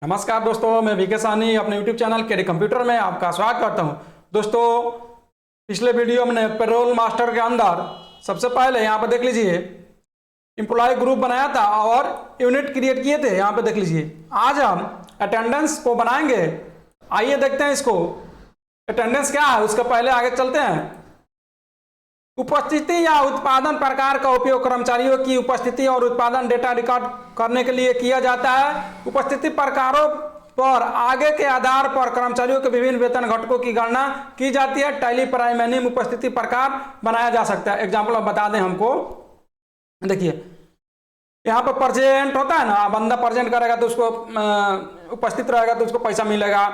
नमस्कार दोस्तों, मैं वीके साहनी अपने यूट्यूब चैनल केडी कंप्यूटर में आपका स्वागत करता हूं। दोस्तों, पिछले वीडियो में पेरोल मास्टर के अंदर सबसे पहले यहाँ पर देख लीजिए एम्प्लॉय ग्रुप बनाया था और यूनिट क्रिएट किए थे। यहाँ पे देख लीजिए आज हम अटेंडेंस को बनाएंगे। आइए देखते हैं इसको अटेंडेंस क्या है। उसके पहले आगे चलते हैं। उपस्थिति या उत्पादन प्रकार का उपयोग कर्मचारियों की उपस्थिति और उत्पादन डेटा रिकॉर्ड करने के लिए किया जाता है। उपस्थिति प्रकारों पर आगे के आधार पर कर्मचारियों के विभिन्न वेतन घटकों की गणना की जाती है। टैली प्राइम उपस्थिति प्रकार बनाया जा सकता है। एग्जाम्पल अब बता दें हमको। देखिए यहाँ पर प्रेजेंट होता है ना, बंदा प्रेजेंट करेगा तो उसको उपस्थित रहेगा तो उसको पैसा मिलेगा।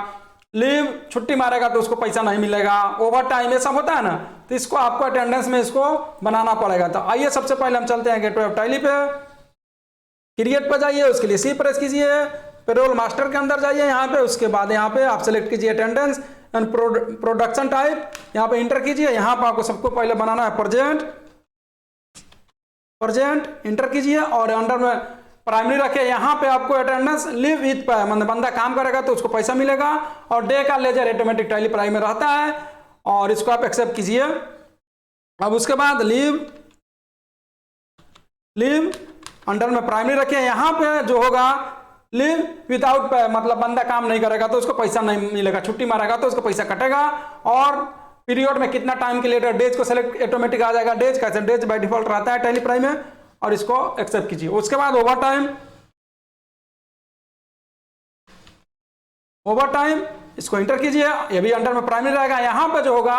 लीव छुट्टी मारेगा तो उसको पैसा नहीं मिलेगा। ओवर टाइम ये सब होता है ना, तो इसको आपको अटेंडेंस में इसको बनाना पड़ेगा। तो आइए सबसे पहले हम चलते हैं गेटवे ऑफ टैली पे। क्रिएट पे जाइए, उसके लिए सी प्रेस कीजिए। पेरोल मास्टर के अंदर जाइए यहाँ पे। उसके बाद यहाँ पे आप सेलेक्ट कीजिए अटेंडेंस एंड प्रोडक्शन टाइप। यहाँ पे इंटर कीजिए। यहाँ पे आपको सबको पहले बनाना है प्रेजेंट इंटर कीजिए और अंडर में प्राइमरी रखे। यहाँ पे आपको अटेंडेंस लीव विथ पे, मतलब बंदा काम करेगा तो उसको पैसा मिलेगा और डे का लेजर ऑटोमेटिक टैली प्राइम में रहता है और इसको आप एक्सेप्ट कीजिए। अब उसके बाद लीव अंडर में प्राइमरी रखे। यहाँ पे जो होगा लीव विदाउट पे, मतलब बंदा काम नहीं करेगा तो उसको पैसा नहीं मिलेगा। छुट्टी मारेगा तो उसको पैसा कटेगा। और पीरियड में कितना टाइम के लिए डेज को सेलेक्ट ऑटोमेटिक आ जाएगा। डेज कैसे, डेज बाय डिफॉल्ट रहता है टैली प्राइम में और इसको एक्सेप्ट कीजिए। उसके बाद ओवर टाइम इसको इंटर कीजिए। ये भी अंडर में प्राइमरी रहेगा। यहाँ पे जो होगा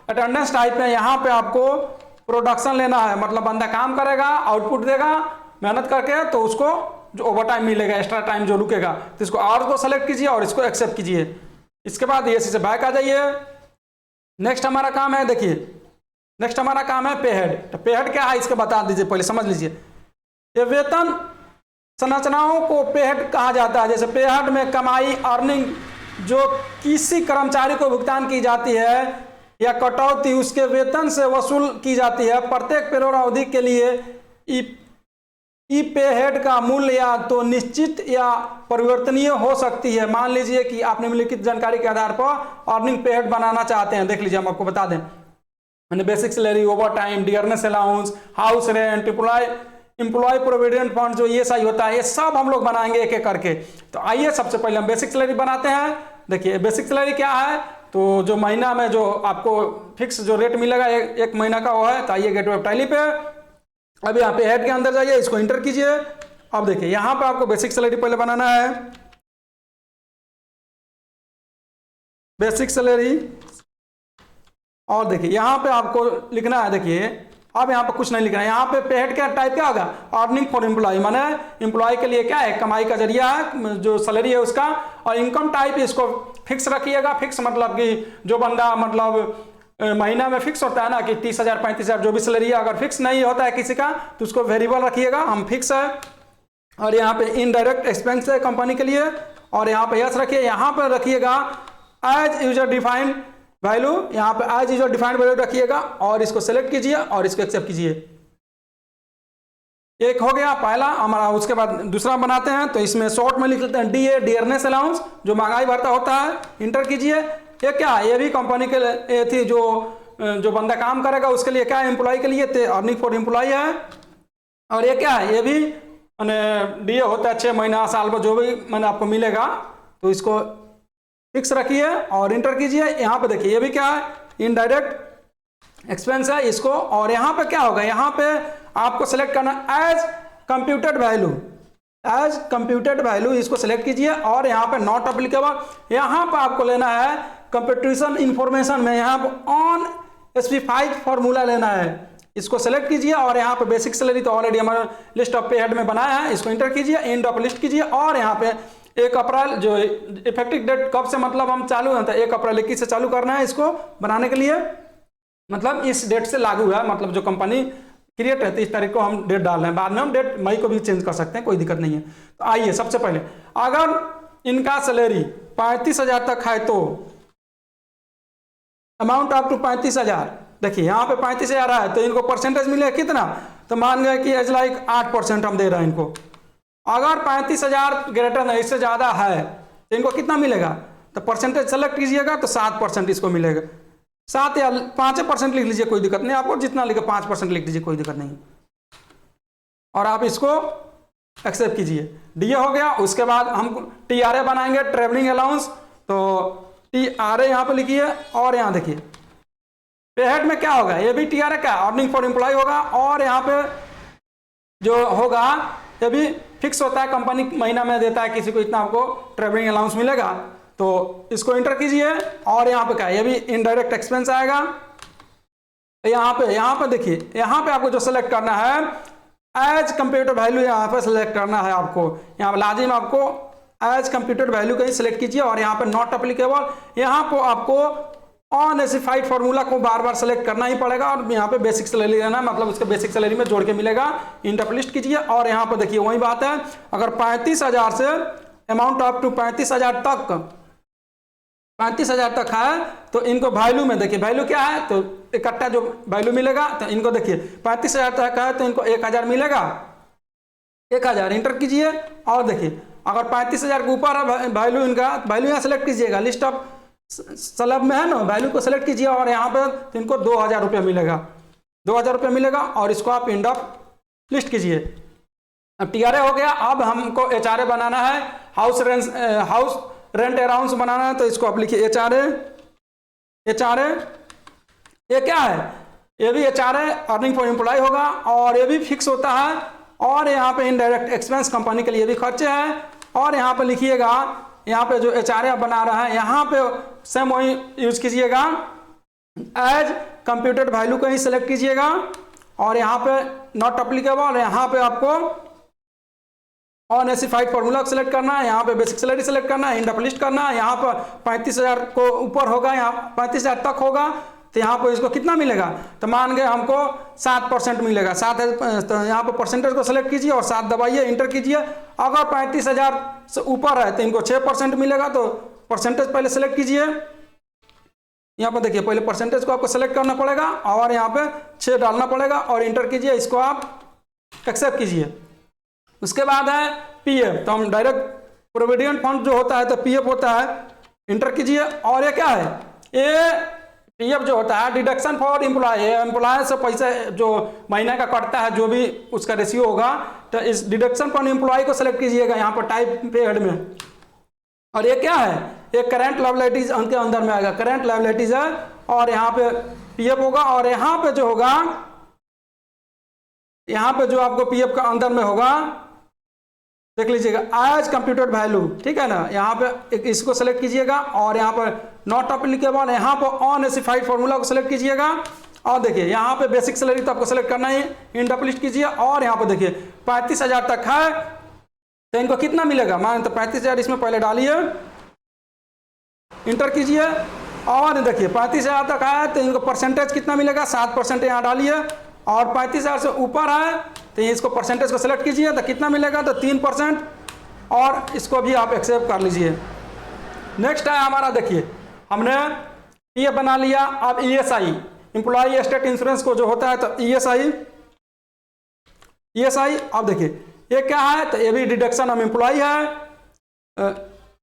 अटेंडेंस टाइप में, यहाँ पे आपको प्रोडक्शन लेना है, मतलब बंदा काम करेगा, आउटपुट देगा मेहनत करके, तो उसको जो ओवर टाइम मिलेगा, एक्स्ट्रा टाइम जो रुकेगा, तो इसको आवर्स को सेलेक्ट कीजिए और इसको एक्सेप्ट कीजिए। इसके बाद ये से बैक आ जाइए। नेक्स्ट हमारा काम है, देखिए नेक्स्ट हमारा काम है पे हेड। तो पे हेड क्या है इसको बता दीजिए, पहले समझ लीजिए। ये वेतन संरचनाओं को पे हेड कहा जाता है। जैसे पे हेड में कमाई अर्निंग जो किसी कर्मचारी को भुगतान की जाती है या कटौती उसके वेतन से वसूल की जाती है। प्रत्येक पेरोल अवधि के लिए ई पे हेड का मूल्य या तो निश्चित या परिवर्तनीय हो सकती है। मान लीजिए कि आप निम्नलिखित जानकारी के आधार पर अर्निंग पे हेड बनाना चाहते हैं। देख लीजिए, हम आपको बता दें। Basic salary, overtime, dearness allowance, house rent, employee provident fund, जो ये सही होता है, ये सब हम लोग बनाएंगे एक एक करके। तो आइए सबसे पहले हम बेसिक सैलरी बनाते हैं। देखिए बेसिक सैलरी क्या है, तो जो महीना में जो आपको फिक्स जो रेट मिलेगा एक महीना का वो है। तो आइए गेटवे ऑफ टैली पे। अब यहाँ पे हेड के अंदर जाइए, इसको इंटर कीजिए। अब देखिए यहाँ पे आपको बेसिक सैलरी पहले बनाना है। बेसिक सैलरी, और देखिए यहाँ पे आपको लिखना है। देखिए अब यहाँ पे कुछ नहीं लिखना है। यहाँ पे हेड क्या टाइप क्या होगा, अर्निंग फॉर एम्प्लॉय, माने एम्प्लॉय के लिए क्या है, कमाई का जरिया है, जो सैलरी है उसका। और इनकम टाइप इसको फिक्स रखिएगा। फिक्स मतलब कि जो बंदा मतलब महीना में फिक्स होता है ना कि 30,000 35,000 जो भी सैलरी है, अगर फिक्स नहीं होता है किसी का तो उसको वेरिएबल रखिएगा। हम फिक्स है। और यहाँ पे इनडायरेक्ट एक्सपेंस है कंपनी के लिए, और यहाँ पे यस रखिए। यहाँ पे रखिएगा एज यूजर डिफाइंड वैल्यू, यहाँ पे एज यूजर डिफाइंड वैल्यू रखिएगा और इसको सेलेक्ट कीजिए और इसको एक्सेप्ट कीजिए। एक हो गया पहला हमारा। उसके बाद दूसरा बनाते हैं। तो इसमें शॉर्ट में लिख लेते हैं डीए, डियरनेस अलाउंस, जो महंगाई भत्ता होता है। इंटर कीजिए। ये क्या है, ये भी कंपनी के लिए थी, जो बंदा काम करेगा उसके लिए क्या है, एम्प्लॉय के लिए थे, अर्निंग फॉर एम्प्लॉय है। और ये क्या है, ये भी मैंने डीए होता है 6 महीना साल पर जो भी मैंने आपको मिलेगा। तो इसको फिक्स रखिए और इंटर कीजिए। यहाँ पे देखिए ये भी क्या है, इनडायरेक्ट एक्सपेंस है इसको। और यहाँ पे क्या होगा, यहाँ पे आपको सेलेक्ट करना as computed value, as computed value इसको सेलेक्ट कीजिए। और यहाँ पे नॉट एप्लीकेबल, यहाँ पे आपको लेना है कंपटीशन इंफॉर्मेशन में, यहाँ पे ऑन स्पेसिफाइड फॉर्मूला लेना है। इसको सेलेक्ट कीजिए और यहाँ पे बेसिक सैलरी तो ऑलरेडी हमारा लिस्ट ऑफ पे हेड में बनाया है, इसको इंटर कीजिए, एंड ऑफ लिस्ट कीजिए। और यहाँ पे 1 अप्रैल जो इफेक्टिव डेट कब से मतलब हम चालू है, 1 अप्रैल 21 से चालू करना है इसको बनाने के लिए, मतलब इस डेट से लागू है, मतलब जो कंपनी क्रिएट है 30 तारीख को हम डेट डाल रहे हैं। बाद में हम डेट मई को भी चेंज कर सकते हैं, कोई दिक्कत नहीं है। तो आइए सबसे पहले अगर इनका सैलरी 35,000 तक है तो अमाउंट अप टू 35,000, देखिए यहाँ पे 35,000 है तो इनको परसेंटेज मिलेगा कितना, तो मान गए कि एज लाइक 8% हम दे रहे हैं इनको। अगर 35,000 ग्रेटर नहीं, इससे ज़्यादा है तो इनको कितना मिलेगा, तो परसेंटेज सेलेक्ट कीजिएगा तो 7% इसको मिलेगा। 7 या 5% लिख लीजिए, कोई दिक्कत नहीं आपको, जितना लिखे 5% लिख लीजिए, कोई दिक्कत नहीं। और आप इसको एक्सेप्ट कीजिए। डीए हो गया। उसके बाद हम टीआरए बनाएंगे, ट्रेवलिंग अलाउंस। तो टीआरए यहाँ पे लिखिए और यहाँ देखिए पे हेड में क्या होगा, ये भी टीआरए का अर्निंग फॉर एम्प्लॉय होगा। और यहाँ पे जो होगा ये भी फिक्स होता है, कंपनी महीना में देता है किसी को इतना आपको ट्रेवलिंग अलाउंस मिलेगा। तो इसको इंटर कीजिए और यहाँ पे क्या है, ये भी इनडायरेक्ट एक्सपेंस आएगा। यहाँ पे देखिए, यहाँ पे आपको जो सेलेक्ट करना है एज कंप्यूटर वैल्यू, यहाँ पे सेलेक्ट करना है आपको। यहाँ पे लाजिम आपको एज कंप्यूटर वैल्यू का ही सिलेक्ट कीजिए और यहाँ पे नॉट अप्लीकेबल, यहाँ पे आपको अनस्पेसिफाइड फार्मूला को बार बार सेलेक्ट करना ही पड़ेगा। और यहाँ पे बेसिक सैलरी लेना, मतलब उसके बेसिक सैलरी में जोड़ के मिलेगा, इंटरलिस्ट कीजिए। और यहाँ पे देखिए वही बात है, अगर 35,000 से अमाउंट अप टू 35,000 तक, 35,000 तक है तो इनको वैल्यू में देखिए, वैल्यू क्या है तो इकट्ठा जो वैल्यू मिलेगा, तो इनको देखिए 35,000 तक है तो इनको 1,000 मिलेगा, 1,000 इंटर कीजिए। और देखिए अगर 35,000 के ऊपर है वैल्यू, इनका वैल्यू यहाँ सेलेक्ट कीजिएगा, लिस्ट ऑफ स्लैब में है ना, वैल्यू को सेलेक्ट कीजिए और यहाँ पर तो इनको 2,000 रुपये मिलेगा, 2,000 रुपये मिलेगा। और इसको आप इंड ऑफ लिस्ट कीजिए। अब टीआरए हो गया। अब हमको एचआरए बनाना है, हाउस रेंट अलाउंस बनाना है। तो इसको आप लिखिए एचआरए। ये क्या है, ये भी एचआरए अर्निंग फॉर एम्प्लॉय होगा और ये भी फिक्स होता है। और यहाँ पे इनडायरेक्ट एक्सपेंस कंपनी के लिए भी खर्चे हैं। और यहाँ पे लिखिएगा, यहाँ पे जो एचआरए आप बना रहा है यहाँ पे सेम वही यूज कीजिएगा, एज कंप्यूटेड वैल्यू को ही सिलेक्ट कीजिएगा। और यहाँ पे नॉट अप्लीकेबल, यहाँ पे आपको अनस्पेसिफाइड फार्मूला सेलेक्ट करना है, यहाँ पे बेसिक सैलरी सेलेक्ट करना है, इंड ऑफ लिस्ट करना है। यहाँ पर 35,000 को ऊपर होगा, यहाँ 35,000 तक होगा तो यहाँ पर इसको कितना मिलेगा, तो मान गए हमको 7% मिलेगा। 7 है तो यहाँ पर परसेंटेज को सेलेक्ट कीजिए और 7 दबाइए, इंटर कीजिए। अगर 35,000 से ऊपर है तो इनको 6% मिलेगा। तो परसेंटेज पहले सेलेक्ट कीजिए, यहाँ पर देखिए पहले परसेंटेज को आपको सेलेक्ट करना पड़ेगा और यहाँ पे 6 डालना पड़ेगा और इंटर कीजिए। इसको आप एक्सेप्ट कीजिए। उसके बाद है पीएफ, तो हम डायरेक्ट प्रोविडेंट फंड जो होता है तो पीएफ होता है, इंटर कीजिए। और ये क्या है, ये पीएफ जो होता है डिडक्शन फॉर एम्प्लॉय, एम्प्लॉय से पैसे जो महीने का कटता है जो भी उसका रेशियो होगा, तो इस डिडक्शन फॉर एम्प्लॉय को सेलेक्ट कीजिएगा यहाँ पर टाइप पे हेड में। और ये क्या है, ये करंट लायबिलिटीज उनके अंदर में आएगा, करंट लायबिलिटीज है और यहाँ पे पीएफ होगा। और यहाँ पे जो होगा, यहाँ पे जो आपको पीएफ का अंदर में होगा देख लीजिएगा एज कंप्यूटेड वैल्यू, ठीक है ना। यहाँ पे इसको सेलेक्ट कीजिएगा और यहाँ पर नॉट अप्लीकेबल, यहाँ पर अनस्पेसिफाइड फार्मूला को सेलेक्ट कीजिएगा। और देखिए यहाँ पे बेसिक सैलरी तो आपको सेलेक्ट करना ही, इंड ऑफ लिस्ट कीजिए। और यहाँ पे देखिए 35,000 तक है तो इनको कितना मिलेगा, मान तो 35,000 इसमें पहले डालिए, इंटर कीजिए। और देखिए 35,000 तक है तो इनको परसेंटेज कितना मिलेगा, 7% यहाँ डालिए। और 35,000 से ऊपर है तो इसको परसेंटेज को सेलेक्ट कीजिए तो कितना मिलेगा, तो 3%। और इसको भी आप एक्सेप्ट कर लीजिए। नेक्स्ट है हमारा, देखिए हमने ये बना लिया। अब ईएसआई, एम्प्लॉय स्टेट इंश्योरेंस को जो होता है, तो ईएसआई, अब देखिए ये क्या है, तो ये भी डिडक्शन ऑफ एम्प्लॉय है,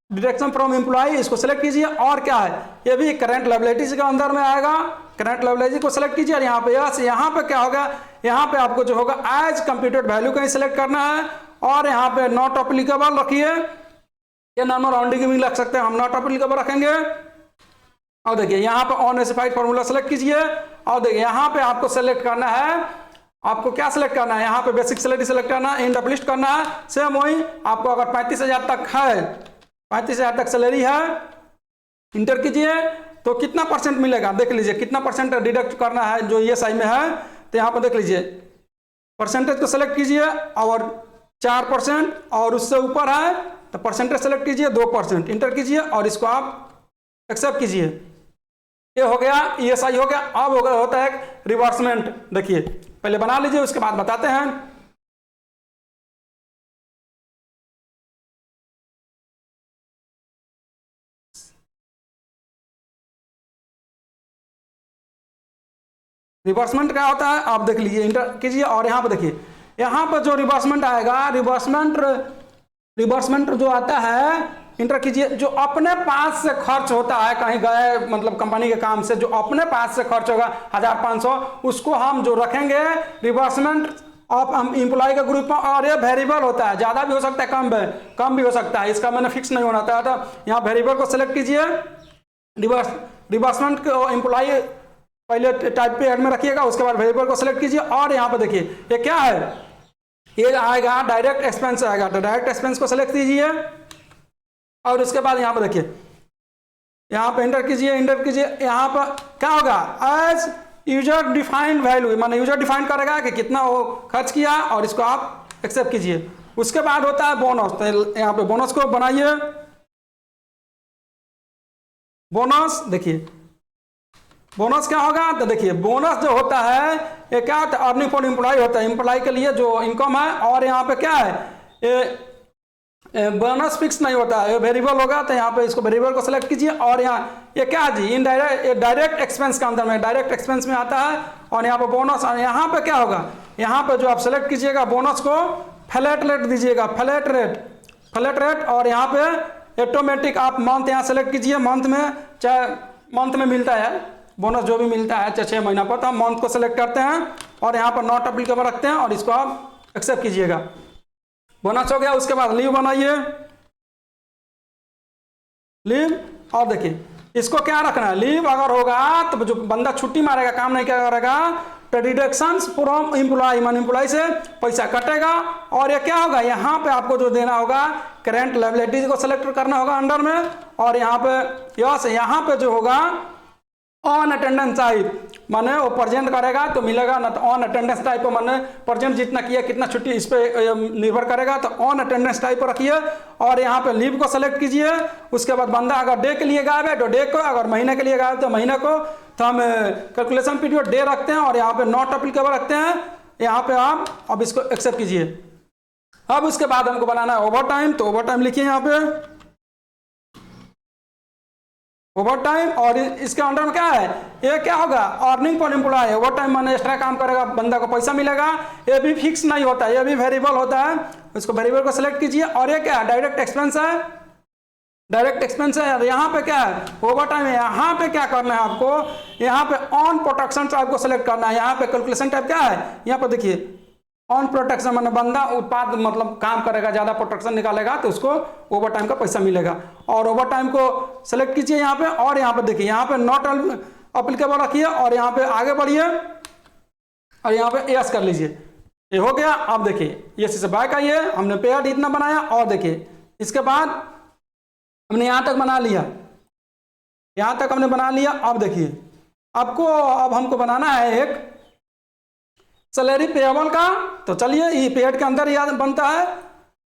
डिडक्शन फ्रॉम एम्प्लॉय, इसको सेलेक्ट कीजिए। और क्या है, ये भी करंट लायबिलिटीज के अंदर में आएगा, करंट लायबिलिटी को सेलेक्ट कीजिए। और यहाँ पे यस, यहाँ पे क्या होगा, यहाँ पे आपको जो होगा एज कंप्यूटेड वैल्यू का ही सिलेक्ट करना है। और यहाँ पे नॉट अप्लीकेबल रखिए, ये नॉर्मल राउंडिंग भी लग सकते हैं, हम नॉट अप्लीकेबल रखेंगे। और देखिए यहाँ पे अनस्पेसिफाइड फार्मूला सेलेक्ट कीजिए। और देखिए यहाँ पे आपको सेलेक्ट करना है, आपको क्या सेलेक्ट करना है, यहाँ पे बेसिक सैलरी सेलेक्ट करना है, इंड ऑफ लिस्ट करना है। सेम वही आपको अगर 35,000 तक है, 35,000 तक सैलरी है, इंटर कीजिए तो कितना परसेंट मिलेगा, देख लीजिए कितना परसेंट डिडक्ट करना है जो ईएसआई में है। तो यहाँ पर देख लीजिए परसेंटेज को सेलेक्ट कीजिए और 4%, और उससे ऊपर है तो परसेंटेज सेलेक्ट कीजिए 2%, इंटर कीजिए और इसको आप एक्सेप्ट कीजिए। ये हो गया, ईएसआई हो गया। अब हो गया होता है रिवर्समेंट, देखिए पहले बना लीजिए उसके बाद बताते हैं। रिवर्समेंट क्या होता है आप देख लीजिए, इंटर कीजिए। और यहाँ पे देखिए यहाँ पर जो रिवर्समेंट आएगा, रिवर्समेंट जो आता है, इंटर कीजिए, जो अपने पास से खर्च होता है, कहीं गए मतलब कंपनी के काम से, जो अपने पास से खर्च होगा 1500, उसको हम जो रखेंगे रिवर्समेंट ऑफ हम एम्प्लॉय के ग्रुप में। और ये वेरिएबल होता है, ज़्यादा भी हो सकता है, कम भी हो सकता है, इसका मैंने फिक्स नहीं होना था। तो यहाँ वेरिएबल को सिलेक्ट कीजिए, रिवर्समेंट को एम्प्लॉय पहले टाइप पे हेड में रखिएगा, उसके बाद वेरिएबल को सिलेक्ट कीजिए। और यहाँ पे देखिए ये क्या है, ये आएगा डायरेक्ट एक्सपेंस आएगा, तो डायरेक्ट एक्सपेंस को सिलेक्ट कीजिए। और उसके बाद यहाँ पर देखिए, यहाँ पे इंटर कीजिए, यहाँ पर क्या होगा, एज यूजर डिफाइंड वैल्यू, माने यूजर डिफाइन करेगा कि कितना वो खर्च किया, और इसको आप एक्सेप्ट कीजिए। उसके बाद होता है बोनस, तो यहाँ पे बोनस को बनाइए। बोनस देखिए, बोनस क्या होगा, तो देखिए बोनस जो होता है ये क्या होता है, अर्निंग फॉर एम्प्लॉय होता है, एम्प्लॉय के लिए जो इनकम है। और यहाँ पे क्या है, ये बोनस फिक्स नहीं होता है, ये वेरिएबल होगा, तो यहाँ पे इसको वेरिएबल को सिलेक्ट कीजिए। और यहाँ ये क्या है जी, इनडायरेक्ट, डायरेक्ट एक्सपेंस के अंदर में, डायरेक्ट एक्सपेंस में आता है। और यहाँ पे बोनस, और यहाँ पे क्या होगा, यहाँ पे जो आप सेलेक्ट कीजिएगा बोनस को फ्लैट रेट दीजिएगा, फ्लैट रेट। और यहाँ पे ऑटोमेटिक आप मंथ यहाँ सेलेक्ट कीजिए, मंथ में चाहे मंथ में मिलता है बोनस, जो भी मिलता है चाहे 6 महीना पर, तो हम मंथ को सेलेक्ट करते हैं और यहाँ पर नॉट एप्लीकेबल रखते हैं, और इसको आप एक्सेप्ट कीजिएगा। बोनस हो गया। उसके बाद लीव बनाइए, लीव। और देखिए इसको क्या रखना है, लीव अगर होगा तो जो बंदा छुट्टी मारेगा, काम नहीं क्या करेगा, तो डिडक्शंस फ्रॉम एम्प्लॉय, मान एम्प्लॉय से पैसा कटेगा। और ये क्या होगा, यहाँ पे आपको जो देना होगा करेंट लायबिलिटीज को सेलेक्ट करना होगा अंडर में। और यहाँ पे यस, यहाँ पे जो होगा ऑन अटेंडेंस टाइप, माने वो प्रेजेंट करेगा तो मिलेगा ना, तो ऑन अटेंडेंस टाइप पर माने प्रेजेंट जितना किया कितना छुट्टी, इस पे निर्भर करेगा, तो ऑन अटेंडेंस टाइप पर रखिए। और यहाँ पे लीव को सेलेक्ट कीजिए। उसके बाद बंदा अगर डे के लिए गायब है तो डे को, अगर महीने के लिए गायब है तो महीने को, तो हम कैलकुलेशन पीरियड डे रखते हैं और यहाँ पे नॉट एप्लीकेबल रखते हैं। यहाँ पे आप अब इसको एक्सेप्ट कीजिए। अब उसके बाद हमको बनाना है ओवर टाइम, तो ओवर टाइम लिखिए यहाँ पे ओवर टाइम। और इसके अंडर में क्या है, ये क्या होगा, earning for employee, overtime माने एक्स्ट्रा काम करेगा बंदा को पैसा मिलेगा। ये भी फिक्स नहीं होता है, ये भी वेरिएबल होता है। इसको वेरिएबल को सिलेक्ट कीजिए। और ये क्या है, डायरेक्ट एक्सपेंस है, डायरेक्ट एक्सपेंस है। यहाँ पे क्या है, ओवर टाइम है। यहाँ पे क्या करना है आपको, यहाँ पे ऑन प्रोटेक्शन टाइप को सिलेक्ट करना है। यहाँ पे कैलकुलेशन टाइप क्या है, यहाँ पे देखिए ऑन प्रोटेक्शन, माने बंदा उत्पाद मतलब काम करेगा, ज्यादा प्रोटेक्शन निकालेगा तो उसको ओवर टाइम का पैसा मिलेगा। और ओवर टाइम को सेलेक्ट कीजिए यहाँ पे। और यहाँ पे देखिए, यहाँ पे नॉट एप्लीकेबल रखिए और यहाँ पे आगे बढ़िए और यहाँ पे यस कर लीजिए। ये हो गया। अब देखिए यस से बैक आइए, हमने पेड इतना बनाया। और देखिए इसके बाद हमने यहाँ तक बना लिया, यहाँ तक हमने बना लिया। अब देखिए आपको, अब हमको बनाना है एक सैलरी पेएबल का। तो चलिए ये पेड के अंदर याद बनता है,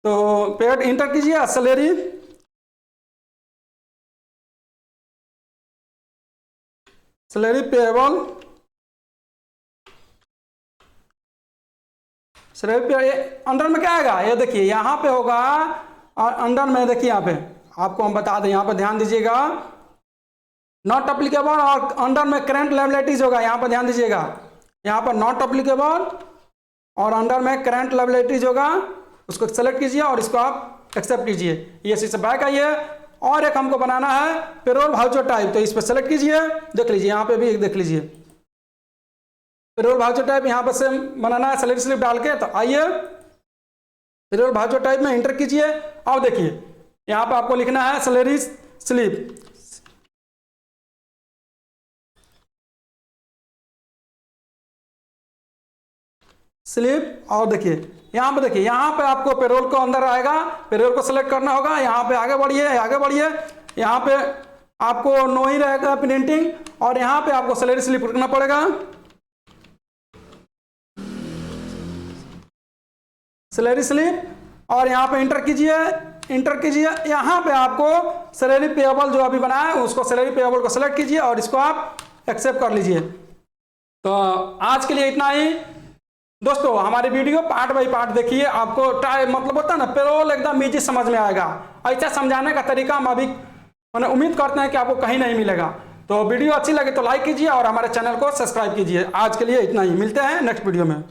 तो पेड इंटर कीजिए, सैलरी पेएबल, अंडर में क्या आएगा, ये देखिए यहाँ पे होगा। और अंडर में देखिए यहाँ पे आपको हम बता दें, यहाँ पे ध्यान दीजिएगा नॉट एप्लीकेबल, और अंडर में करेंट लायबिलिटीज होगा, यहाँ पर ध्यान दीजिएगा। यहाँ पर नॉट एप्लीकेबल और अंडर में करंट लायबिलिटीज होगा, उसको सेलेक्ट कीजिए और इसको आप एक्सेप्ट कीजिए। ये से बैक आइए। और एक हमको बनाना है पेरोल वाउचर टाइप, तो इस पर सेलेक्ट कीजिए, देख लीजिए यहाँ पे भी देख लीजिए पेरोल वाउचर टाइप, यहाँ पर से बनाना है सैलरी स्लिप डाल के। तो आइए पेरोल वाउचर टाइप में इंटर कीजिए। अब देखिए यहाँ पर आपको लिखना है सैलरी स्लिप, और देखिए यहाँ पे, देखिए यहाँ पे आपको पेरोल को अंदर आएगा, पेरोल को सिलेक्ट करना होगा। यहाँ पे आगे बढ़िए, आगे बढ़िए। यहाँ पे आपको नो ही रहेगा प्रिंटिंग, और यहाँ पे आपको सैलरी स्लिप रखना पड़ेगा, सैलरी स्लिप। और यहाँ पे इंटर कीजिए, इंटर कीजिए। यहाँ पे आपको सैलरी पेएबल जो अभी बनाया है उसको, सैलरी पेएबल को सिलेक्ट कीजिए और इसको आप एक्सेप्ट कर लीजिए। तो आज के लिए इतना ही दोस्तों। हमारी वीडियो पार्ट बाय पार्ट देखिए, आपको मतलब होता है ना, पेरोल एकदम इजी समझ में आएगा। ऐसा समझाने का तरीका हम अभी मैंने उम्मीद करते हैं कि आपको कहीं नहीं मिलेगा। तो वीडियो अच्छी लगे तो लाइक कीजिए और हमारे चैनल को सब्सक्राइब कीजिए। आज के लिए इतना ही, मिलते हैं नेक्स्ट वीडियो में।